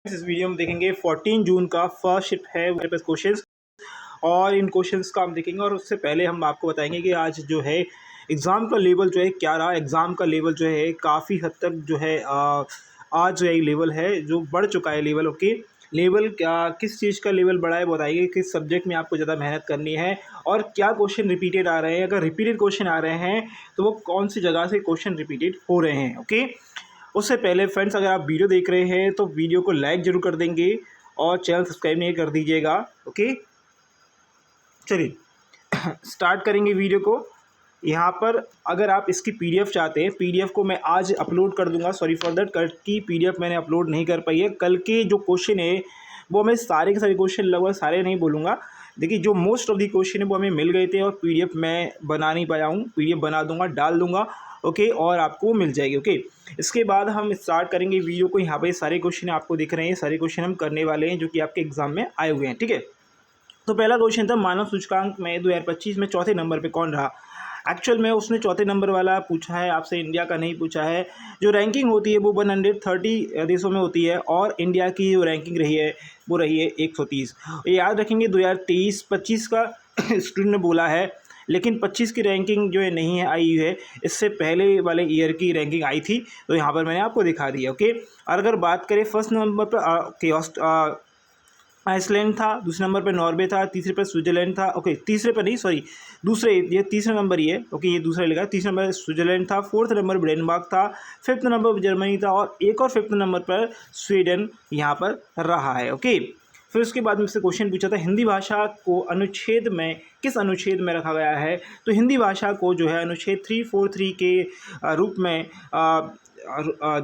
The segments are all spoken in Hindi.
इस वीडियो में देखेंगे 14 जून का फर्स्ट शिफ्ट है मेरे पास क्वेश्चंस और इन क्वेश्चंस का हम देखेंगे। और उससे पहले हम आपको बताएंगे कि आज जो है एग्ज़ाम का लेवल जो है क्या रहा। एग्ज़ाम का लेवल जो है काफ़ी हद तक जो है आज जो है लेवल है जो बढ़ चुका है। लेवल ओके, लेवल क्या किस चीज़ का लेवल बढ़ा है बताइए, किस सब्जेक्ट में आपको ज़्यादा मेहनत करनी है और क्या क्वेश्चन रिपीटेड आ रहे हैं। अगर रिपीटेड क्वेश्चन आ रहे हैं तो वो कौन सी जगह से क्वेश्चन रिपीटेड हो रहे हैं। ओके, उससे पहले फ्रेंड्स अगर आप वीडियो देख रहे हैं तो वीडियो को लाइक ज़रूर कर देंगे और चैनल सब्सक्राइब नहीं कर दीजिएगा। ओके, चलिए स्टार्ट करेंगे वीडियो को। यहाँ पर अगर आप इसकी पीडीएफ चाहते हैं, पीडीएफ को मैं आज अपलोड कर दूंगा। सॉरी फॉर दैट, कल की पीडीएफ मैंने अपलोड नहीं कर पाई है। कल के जो क्वेश्चन है वो मैं सारे के सारे क्वेश्चन लगभग सारे नहीं बोलूँगा। देखिए जो मोस्ट ऑफ दी क्वेश्चन है वो हमें मिल गए थे और पीडीएफ मैं बना नहीं पाया हूँ। पीडीएफ बना दूंगा, डाल दूंगा। ओके, और आपको मिल जाएगी। ओके, इसके बाद हम स्टार्ट करेंगे वीडियो को। यहाँ पे सारे क्वेश्चन आपको दिख रहे हैं, सारे क्वेश्चन हम करने वाले हैं जो कि आपके एग्जाम में आए हुए हैं। ठीक है, तो पहला क्वेश्चन था मानव सूचकांक में 2025 में चौथे नंबर पे कौन रहा। एक्चुअल में उसने चौथे नंबर वाला पूछा है आपसे, इंडिया का नहीं पूछा है। जो रैंकिंग होती है वो 130 देशों में होती है और इंडिया की जो रैंकिंग रही है वो रही है 130। ये याद रखेंगे 2023-25 का स्टूडेंट ने बोला है, लेकिन 25 की रैंकिंग जो है नहीं है आई है, इससे पहले वाले ईयर की रैंकिंग आई थी, तो यहाँ पर मैंने आपको दिखा दिया। ओके, और अगर बात करें फर्स्ट नंबर पर आइसलैंड था, दूसरे नंबर पे नॉर्वे था, तीसरे पे स्विट्जरलैंड था। ओके, तीसरे पे नहीं, सॉरी दूसरे, ये तीसरा नंबर ही है। ओके, ये दूसरा लिखा, तीसरे नंबर स्विट्जरलैंड था, फोर्थ नंबर डेनमार्क था, फिफ्थ नंबर पर जर्मनी था और एक और फिफ्थ नंबर पर स्वीडन यहाँ पर रहा है। ओके, फिर उसके बाद मुझसे क्वेश्चन पूछा था हिंदी भाषा को अनुच्छेद में किस अनुच्छेद में रखा गया है। तो हिंदी भाषा को जो है अनुच्छेद 343 के रूप में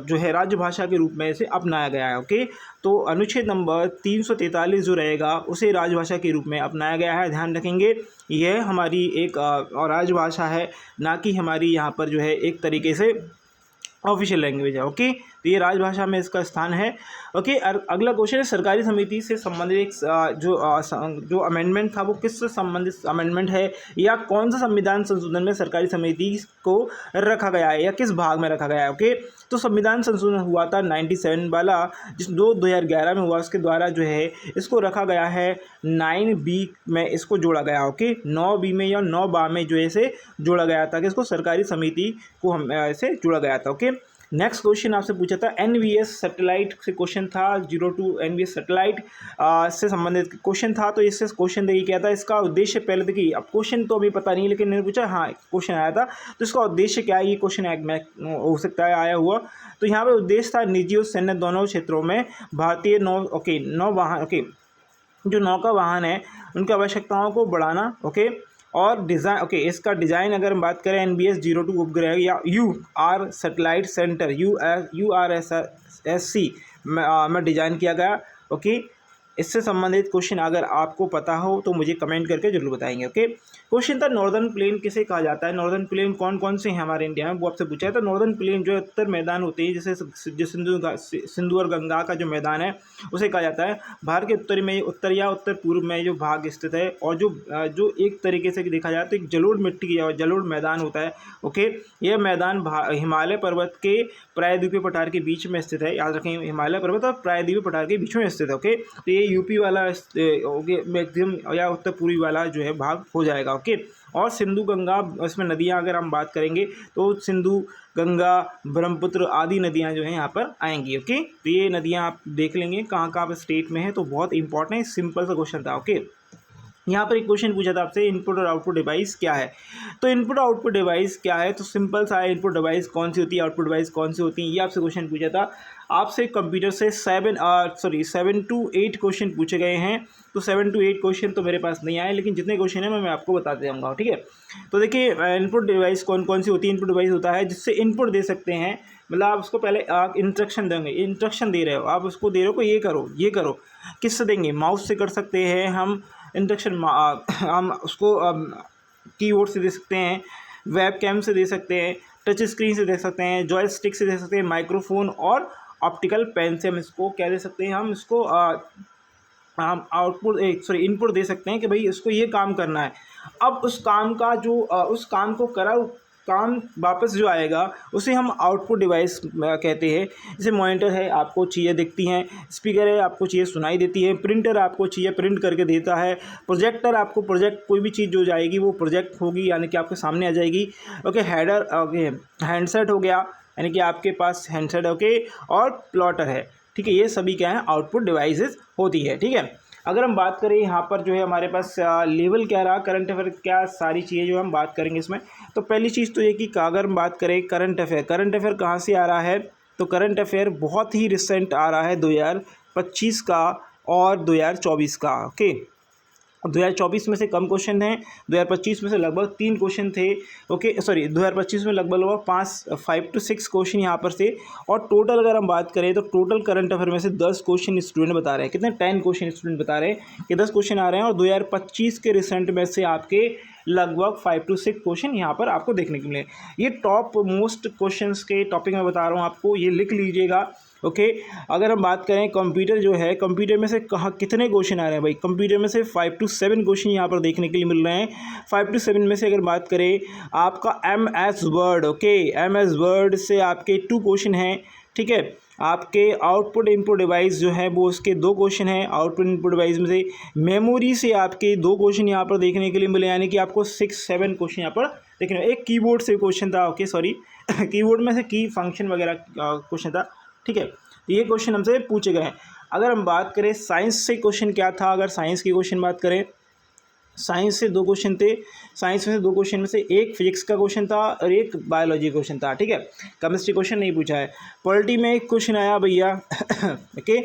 जो है राजभाषा के रूप में इसे अपनाया गया है। ओके, तो अनुच्छेद नंबर 343 जो रहेगा उसे राजभाषा के रूप में अपनाया गया है। ध्यान रखेंगे यह हमारी एक राजभाषा है, ना कि हमारी यहाँ पर जो है एक तरीके से ऑफिशियल लैंग्वेज है। ओके, तो ये राजभाषा में इसका स्थान है। ओके, अगला क्वेश्चन है सरकारी समिति से संबंधित एक जो अमेंडमेंट था वो किससे संबंधित अमेंडमेंट है या कौन सा संविधान संशोधन में सरकारी समिति को रखा गया है या किस भाग में रखा गया है। ओके, तो संविधान संशोधन हुआ था 97 वाला, जिस 2011 में हुआ, उसके द्वारा जो है इसको रखा गया है 9B में, इसको जोड़ा गया। ओके, 9B में या 9 में जो है इसे जोड़ा गया था कि इसको सरकारी समिति को हम इसे जोड़ा गया था। ओके, नेक्स्ट क्वेश्चन आपसे पूछा था एनवीएस सैटेलाइट से क्वेश्चन था, 02 एनवीएस सैटेलाइट से संबंधित क्वेश्चन था। तो इससे क्वेश्चन देखिए क्या था, इसका उद्देश्य, पहले देखिए अब क्वेश्चन तो अभी पता नहीं, लेकिन मैंने पूछा हाँ क्वेश्चन आया था, तो इसका उद्देश्य क्या है, ये क्वेश्चन हो सकता है आया हुआ। तो यहाँ पे उद्देश्य था निजी और सैन्य दोनों क्षेत्रों में भारतीय नौवाहन जो नौका वाहन है उनकी आवश्यकताओं को बढ़ाना। ओके, और डिज़ाइन, ओके, इसका डिज़ाइन अगर हम बात करें NBS 02 उपग्रह या UR सैटेलाइट सेंटर URSC में डिज़ाइन किया गया। ओके, इससे संबंधित क्वेश्चन अगर आपको पता हो तो मुझे कमेंट करके जरूर बताएंगे। ओके, क्वेश्चन था नॉर्दर्न प्लेन किसे कहा जाता है। नॉर्दर्न प्लेन कौन कौन से हैं हमारे इंडिया में, वो आपसे पूछा है। तो नॉर्दर्न प्लेन जो उत्तर मैदान होते हैं, जैसे जो सिंधु और गंगा का जो मैदान है उसे कहा जाता है। भारत के उत्तरी में, उत्तर या उत्तर पूर्व में जो भाग स्थित है और जो एक तरीके से देखा जाए तो एक जलोढ़ मिट्टी की जलोढ़ मैदान होता है। ओके, यह मैदान हिमालय पर्वत के प्रायद्वीपीय पठार के बीच में स्थित है। याद रखें, हिमालय पर्वत और प्रायद्वीपीय पठार के बीच में स्थित है। ओके, तो ये यूपी वाला मैक्सिमम या उत्तर पूर्वी वाला जो है भाग हो जाएगा। ओके, और सिंधु गंगा, इसमें नदियां अगर हम बात करेंगे तो सिंधु, गंगा, ब्रह्मपुत्र आदि नदियां जो है यहाँ पर आएंगी। ओके, तो ये नदियां आप देख लेंगे कहाँ कहाँ पर स्टेट में है, तो बहुत इंपॉर्टेंट है, सिंपल सा क्वेश्चन था। ओके, यहाँ पर एक क्वेश्चन पूछा था आपसे इनपुट और आउटपुट डिवाइस क्या है। तो इनपुट आउटपुट डिवाइस क्या है, तो सिंपल सा है, इनपुट डिवाइस कौन सी होती है, आउटपुट डिवाइस कौन सी होती है, ये आपसे क्वेश्चन पूछा था। आपसे कंप्यूटर से 7 to 8 क्वेश्चन पूछे गए हैं। तो 7 to 8 क्वेश्चन तो मेरे पास नहीं आए, लेकिन जितने क्वेश्चन हैं मैं आपको बताते जाऊँगा। ठीक है, तो देखिए इनपुट डिवाइस कौन कौन सी होती है। इनपुट डिवाइस होता है जिससे इनपुट दे सकते हैं, मतलब आप उसको पहले आप इंस्ट्रक्शन देंगे, इंस्ट्रक्शन दे रहे हो, आप उसको दे रहे हो को ये करो, किससे देंगे, माउस से कर सकते हैं हम इंस्ट्रक्शन, हम उसको कीबोर्ड से दे सकते हैं, वेब कैम से दे सकते हैं, टच स्क्रीन से दे सकते हैं, जॉयस्टिक से दे सकते हैं, माइक्रोफोन और ऑप्टिकल पेन से हम इसको क्या दे सकते हैं, हम इसको हम इनपुट दे सकते हैं कि भाई इसको ये काम करना है। अब उस काम का जो उस काम को करा काम वापस जो आएगा उसे हम आउटपुट डिवाइस कहते हैं। जैसे मॉनिटर है, आपको चीज़ें दिखती हैं, स्पीकर है, आपको चीज़ें सुनाई देती है, प्रिंटर आपको चीज़ें प्रिंट करके देता है, प्रोजेक्टर आपको प्रोजेक्ट कोई भी चीज़ जो जाएगी वो प्रोजेक्ट होगी यानी कि आपके सामने आ जाएगी। ओके, हेडर ओके, हैंडसेट हो गया यानी कि आपके पास हैंडसेट ओके, और प्लॉटर है। ठीक है, ये सभी क्या है आउटपुट डिवाइसेस होती है। ठीक है, अगर हम बात करें यहाँ पर जो है हमारे पास लेवल क्या रहा, करंट अफेयर क्या सारी चीज़ें जो हम बात करेंगे इसमें। तो पहली चीज़ तो ये कि अगर हम बात करें करंट अफेयर कहाँ से आ रहा है, तो करंट अफेयर बहुत ही रिसेंट आ रहा है 2025 का और 2024 का। ओके, 2024 में से कम क्वेश्चन हैं, 2025 में से लगभग 3 क्वेश्चन थे। ओके सॉरी, 2025 में लगभग 5 to 6 क्वेश्चन यहाँ पर थे। और टोटल अगर हम बात करें तो टोटल करंट अफेयर में से 10 क्वेश्चन स्टूडेंट बता रहे हैं। कितने? 10 क्वेश्चन स्टूडेंट बता रहे हैं कि 10 क्वेश्चन आ रहे हैं। और 2025 के रिसेंट में से आपके लगभग 5 to 6 क्वेश्चन यहाँ पर आपको देखने को मिले। ये टॉप मोस्ट क्वेश्चंस के टॉपिक मैं बता रहा हूँ आपको, ये लिख लीजिएगा। ओके, अगर हम बात करें कंप्यूटर जो है, कंप्यूटर में से कहाँ कितने क्वेश्चन आ रहे हैं भाई, कंप्यूटर में से 5 to 7 क्वेश्चन यहाँ पर देखने के लिए मिल रहे हैं। 5 to 7 में से अगर बात करें आपका MS word, okay, MS word से आपके 2 क्वेश्चन हैं। ठीक है, आपके आउटपुट इनपुट डिवाइस जो है वो उसके 2 क्वेश्चन हैं। आउटपुट इनपुट डिवाइस में से मेमोरी से आपके 2 क्वेश्चन यहाँ पर देखने के लिए मिले, यानी कि आपको 6-7 क्वेश्चन यहाँ पर देखने। एक कीबोर्ड से क्वेश्चन था, ओके सॉरी कीबोर्ड में से की फंक्शन वगैरह क्वेश्चन था। ठीक है, तो ये क्वेश्चन हमसे पूछे गए हैं। अगर हम बात करें साइंस से क्वेश्चन क्या था, अगर साइंस की क्वेश्चन बात करें, साइंस से 2 क्वेश्चन थे। साइंस में से 2 क्वेश्चन में से एक फिजिक्स का क्वेश्चन था और एक बायोलॉजी क्वेश्चन था। ठीक है, केमिस्ट्री क्वेश्चन नहीं पूछा है। पॉलिटी में एक क्वेश्चन आया भैया ओके,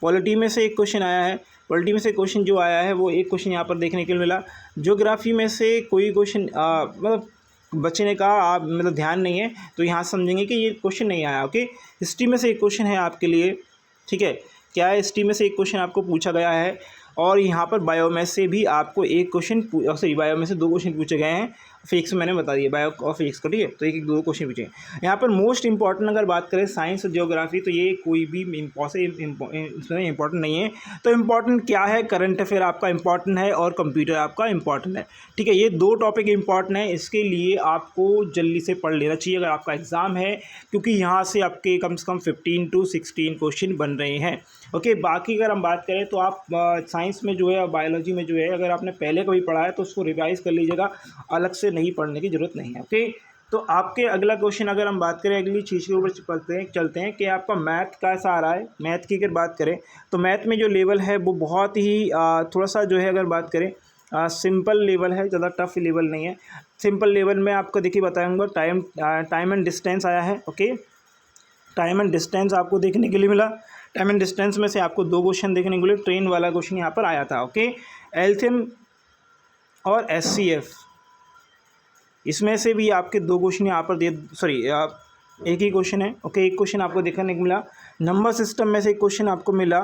पॉलिटी में से एक क्वेश्चन आया है। पॉलिटी में से क्वेश्चन जो आया है वो एक क्वेश्चन यहाँ पर देखने के लिए मिला। ज्योग्राफी में से कोई क्वेश्चन मतलब बच्चे ने कहा आप मतलब ध्यान नहीं है, तो यहाँ समझेंगे कि ये क्वेश्चन नहीं आया। ओके, हिस्ट्री में से एक क्वेश्चन है आपके लिए। ठीक है, क्या है, हिस्ट्री में से एक क्वेश्चन आपको पूछा गया है। और यहाँ पर बायो में से भी आपको एक क्वेश्चन सॉरी बायो में से 2 क्वेश्चन पूछे गए हैं। फिजिक्स मैंने बता दिया, बायो और फिजिक्स को। ठीक है, तो 1-2 क्वेश्चन पूछे यहाँ पर। मोस्ट इंपॉर्टेंट अगर बात करें साइंस और ज्योग्राफी, तो ये कोई भी इसमें इंपॉर्टेंट नहीं है। तो इम्पॉर्टेंट क्या है, करंट अफेयर आपका इंपॉर्टेंट है और कंप्यूटर आपका इंपॉर्टेंट है। ठीक है, ये 2 टॉपिक इंपॉर्टेंट है, इसके लिए आपको जल्दी से पढ़ लेना चाहिए अगर आपका एग्ज़ाम है, क्योंकि यहाँ से आपके कम से कम 15 to 16 क्वेश्चन बन रहे हैं। ओके, बाकी अगर हम बात करें तो आप साइंस में जो है, बायोलॉजी में जो है, अगर आपने पहले कभी पढ़ा है तो उसको रिवाइज कर लीजिएगा, अलग से नहीं पढ़ने की ज़रूरत नहीं है। ओके, तो आपके अगला क्वेश्चन अगर हम बात करें अगली चीज़ के ऊपर चलते हैं कि आपका मैथ कैसा आ रहा है। मैथ की अगर बात करें तो मैथ में जो लेवल है वो बहुत ही थोड़ा सा जो है अगर बात करें सिंपल लेवल है, ज़्यादा टफ लेवल नहीं है। सिंपल लेवल में आपको देखिए बताऊँगा, टाइम एंड डिस्टेंस आया है। ओके, टाइम एंड डिस्टेंस आपको देखने के लिए मिला। टाइम एंड डिस्टेंस में से आपको 2 क्वेश्चन देखने को मिले। ट्रेन वाला क्वेश्चन यहाँ पर आया था। ओके, एल्थियम और SCF, इसमें से भी आपके 2 क्वेश्चन यहाँ पर एक ही क्वेश्चन है। ओके, एक क्वेश्चन आपको देखने को मिला। नंबर सिस्टम में से एक क्वेश्चन आपको मिला।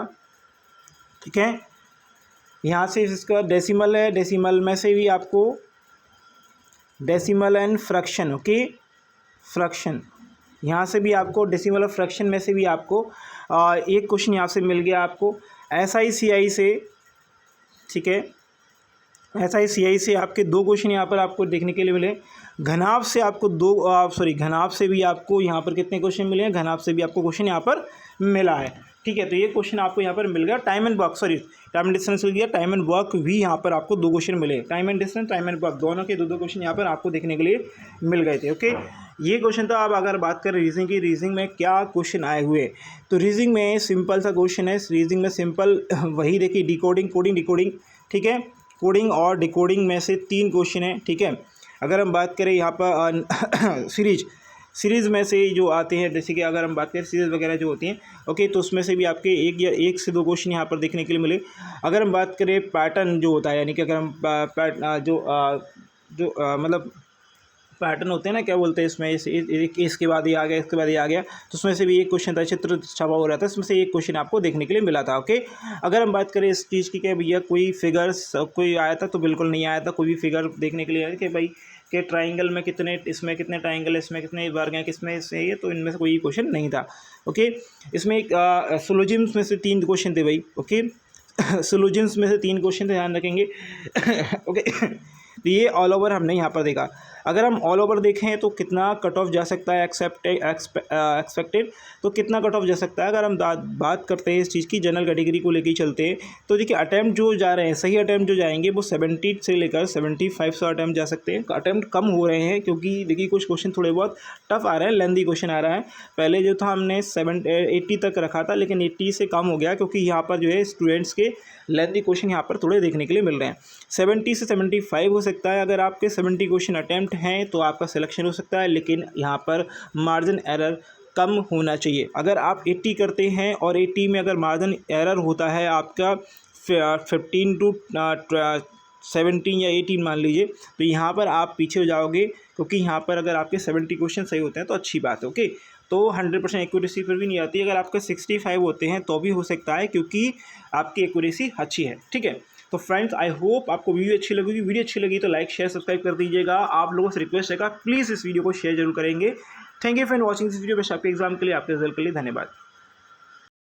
ठीक है, यहाँ से इसका डेसिमल है, डेसिमल में से भी आपको decimal and fraction. Okay, fraction यहाँ से भी आपको डेसिमल और फ्रैक्शन में से भी आपको एक क्वेश्चन यहाँ से मिल गया आपको। SICI से, ठीक है, SICI से आपके 2 क्वेश्चन यहाँ पर आपको देखने के लिए मिले। घनाभ से आपको घनाभ से भी आपको यहाँ पर कितने क्वेश्चन मिले हैं, घनाभ से भी आपको क्वेश्चन यहाँ पर मिला है। ठीक है, तो ये क्वेश्चन आपको यहाँ पर मिल गया। टाइम एंड डिस्टेंस मिल गया, टाइम एंड वर्क भी यहाँ पर आपको 2 क्वेश्चन मिले। Time and distance, time and work दोनों के 2-2 क्वेश्चन यहाँ पर आपको देखने के लिए मिल गए थे। ओके, ये क्वेश्चन था। अब अगर बात करें रीजनिंग की, रीजनिंग में क्या क्वेश्चन आए हुए, तो रीजनिंग में सिंपल सा क्वेश्चन है। रीजनिंग में सिंपल वही देखिए, डिकोडिंग। ठीक है, कोडिंग और डिकोडिंग में से 3 क्वेश्चन है। ठीक है, अगर हम बात करें यहाँ पर सीरीज़ में से जो आते हैं, जैसे कि अगर हम बात करें सीरीज़ वगैरह जो होती हैं, ओके, तो उसमें से भी आपके 1 से 2 क्वेश्चन यहाँ पर देखने के लिए मिले। अगर हम बात करें पैटर्न जो होता है, यानी कि अगर हम मतलब पैटर्न होते हैं ना, क्या बोलते हैं इसमें, इसके बाद ये आ गया, इसके बाद ये आ गया, तो उसमें से भी एक क्वेश्चन था, चित्र छपा हो रहा था, उसमें से एक क्वेश्चन आपको देखने के लिए मिला था। ओके, अगर हम बात करें इस चीज़ की, क्या भैया कोई फिगर्स कोई आया था, तो बिल्कुल नहीं आया था। कोई भी फिगर देखने के लिए आया कि भाई कि ट्राइंगल में कितने, इसमें कितने ट्राइंगल है, इसमें कितने वर्ग हैं, किसमें से ये, तो इनमें से कोई क्वेश्चन नहीं था। ओके, इसमें एक सिलोजिम्स में से 3 क्वेश्चन थे भाई। ओके, सिलोजिम्स में से 3 क्वेश्चन थे, ध्यान रखेंगे। ओके, तो ये ऑल ओवर हमने यहाँ पर देखा। अगर हम ऑल ओवर देखें तो कितना कट ऑफ जा सकता है एक्सपेक्टेड, तो कितना कट ऑफ जा सकता है। अगर हम बात करते हैं इस चीज़ की, जनरल कैटेगरी को लेकर चलते हैं, तो देखिए अटैम्प्ट जो जा रहे हैं, सही अटैम्प्ट जो जाएंगे वो 70 से लेकर 75 अटैम्प्ट जा सकते हैं। अटैम्प्ट कम हो रहे हैं क्योंकि देखिए कुछ क्वेश्चन थोड़े बहुत टफ आ रहे हैं, लेंदी क्वेश्चन आ रहा है। पहले जो था हमने 80 तक रखा था, लेकिन 80 से कम हो गया क्योंकि यहाँ पर जो है स्टूडेंट्स के लेंदी क्वेश्चन यहाँ पर थोड़े देखने के लिए मिल रहे हैं। 70 से 75 हो सकता है। अगर आपके 70 क्वेश्चन अटैम्प्ट हैं तो आपका सिलेक्शन हो सकता है, लेकिन यहाँ पर मार्जिन एरर कम होना चाहिए। अगर आप 80 करते हैं और 80 में अगर मार्जिन एरर होता है आपका 15 टू 17 या 18 मान लीजिए, तो यहाँ पर आप पीछे हो जाओगे, क्योंकि यहाँ पर अगर आपके 70 क्वेश्चन सही होते हैं तो अच्छी बात है। ओके, तो 100% एक्यूरेसी पर भी नहीं आती। अगर आपके 65 होते हैं तो भी हो सकता है, क्योंकि आपकी एक्यूरेसी अच्छी है। ठीक है, तो फ्रेंड्स आई होप आपको वीडियो अच्छी लगेगी। वीडियो अच्छी लगी तो लाइक शेयर सब्सक्राइब कर दीजिएगा। आप लोगों से रिक्वेस्ट रहेगा प्लीज़ इस वीडियो को शेयर जरूर करेंगे। Thank you for watching this video. Best आपके एग्जाम के लिए, आपके रिजल्ट के लिए धन्यवाद।